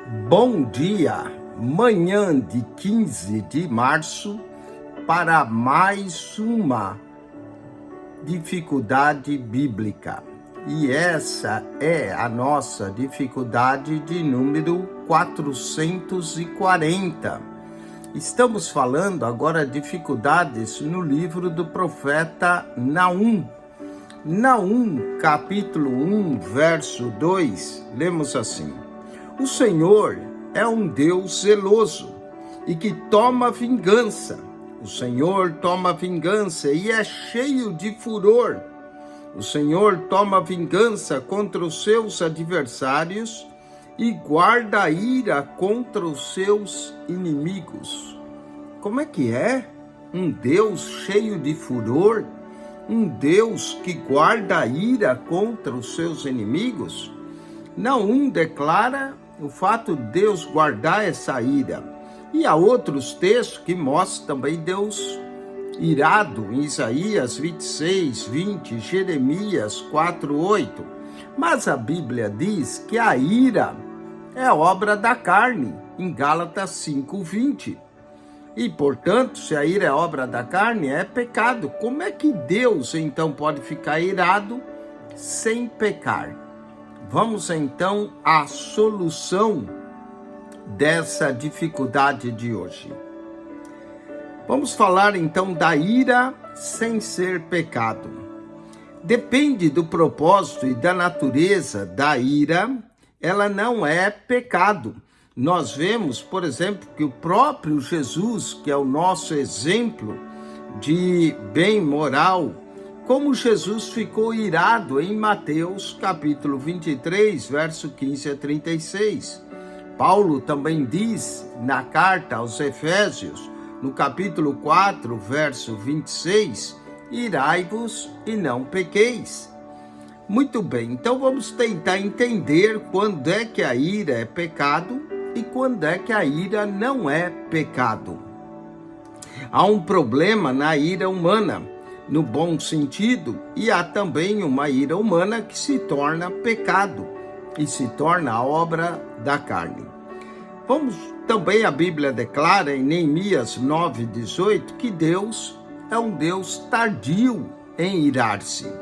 Bom dia, manhã de 15 de março, para mais uma dificuldade bíblica. E essa é a nossa dificuldade de número 440. Estamos falando agora de dificuldades no livro do profeta Naum. Naum, capítulo 1, verso 2, lemos assim: O Senhor é um Deus zeloso e que toma vingança. O Senhor toma vingança e é cheio de furor. O Senhor toma vingança contra os seus adversários e guarda a ira contra os seus inimigos. Como é que é? Um Deus cheio de furor? Um Deus que guarda a ira contra os seus inimigos? Naum declara o fato de Deus guardar essa ira. E há outros textos que mostram também Deus irado, em Isaías 26, 20, Jeremias 4, 8. Mas a Bíblia diz que a ira é obra da carne, em Gálatas 5, 20. E, portanto, se a ira é obra da carne, é pecado. Como é que Deus, então, pode ficar irado sem pecar? Vamos então à solução dessa dificuldade de hoje. Vamos falar então da ira sem ser pecado. Depende do propósito e da natureza da ira, ela não é pecado. Nós vemos, por exemplo, que o próprio Jesus, que é o nosso exemplo de bem moral, como Jesus ficou irado em Mateus capítulo 23, verso 15 a 36. Paulo também diz na carta aos Efésios, no capítulo 4, verso 26, irai-vos e não pequeis. Muito bem, então vamos tentar entender quando é que a ira é pecado e quando é que a ira não é pecado. Há um problema na ira humana, no bom sentido, e há também uma ira humana que se torna pecado e se torna a obra da carne. Também a Bíblia declara em Neemias 9:18 que Deus é um Deus tardio em irar-se.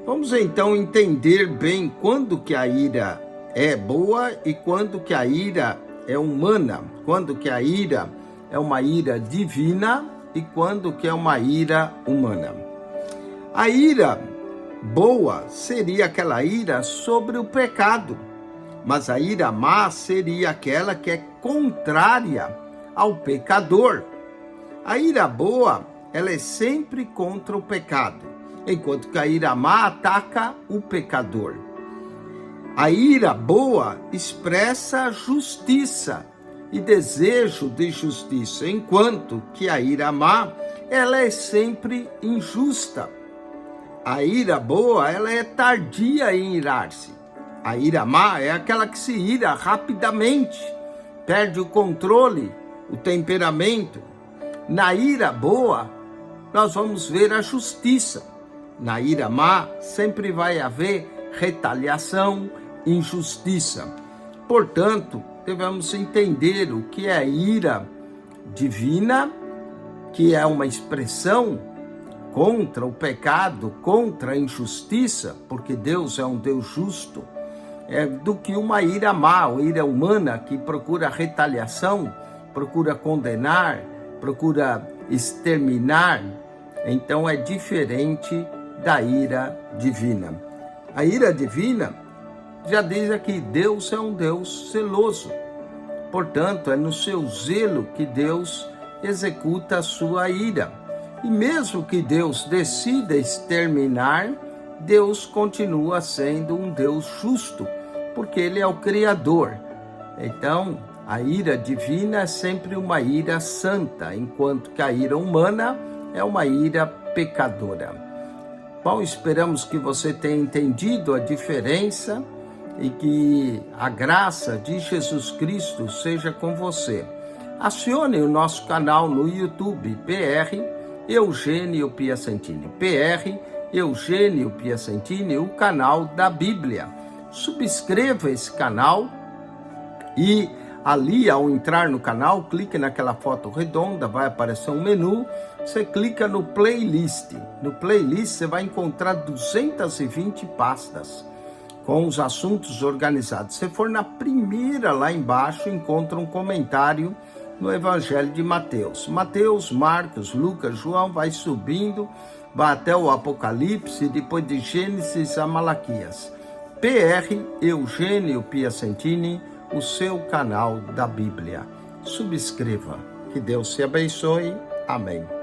Vamos então entender bem quando que a ira é boa e quando que a ira é humana, quando que a ira é uma ira divina e quando que é uma ira humana. A ira boa seria aquela ira sobre o pecado, mas a ira má seria aquela que é contrária ao pecador. A ira boa, ela é sempre contra o pecado, enquanto que a ira má ataca o pecador. A ira boa expressa justiça e desejo de justiça, enquanto que a ira má, ela é sempre injusta. A ira boa, ela é tardia em irar-se. A ira má é aquela que se ira rapidamente, perde o controle, o temperamento. Na ira boa, nós vamos ver a justiça. Na ira má, sempre vai haver retaliação, injustiça. Portanto, devemos entender o que é a ira divina, que é uma expressão contra o pecado, contra a injustiça, porque Deus é um Deus justo, do que uma ira má, ou ira humana, que procura retaliação, procura condenar, procura exterminar. Então é diferente da ira divina. A ira divina já diz aqui, Deus é um Deus zeloso. Portanto, é no seu zelo que Deus executa a sua ira. E mesmo que Deus decida exterminar, Deus continua sendo um Deus justo, porque Ele é o Criador. Então, a ira divina é sempre uma ira santa, enquanto que a ira humana é uma ira pecadora. Bom, esperamos que você tenha entendido a diferença e que a graça de Jesus Cristo seja com você. Acione o nosso canal no YouTube, PR Eugênio Piacentini. PR Eugênio Piacentini, o canal da Bíblia. Subscreva esse canal E ali, ao entrar no canal, clique naquela foto redonda, vai aparecer um menu, você clica no playlist. No playlist você vai encontrar 220 pastas com os assuntos organizados. Se for na primeira lá embaixo, encontra um comentário no Evangelho de Mateus. Mateus, Marcos, Lucas, João, vai subindo, vai até o Apocalipse, depois de Gênesis a Malaquias. PR Eugênio Piacentini, o seu canal da Bíblia. Subscreva. Que Deus te abençoe. Amém.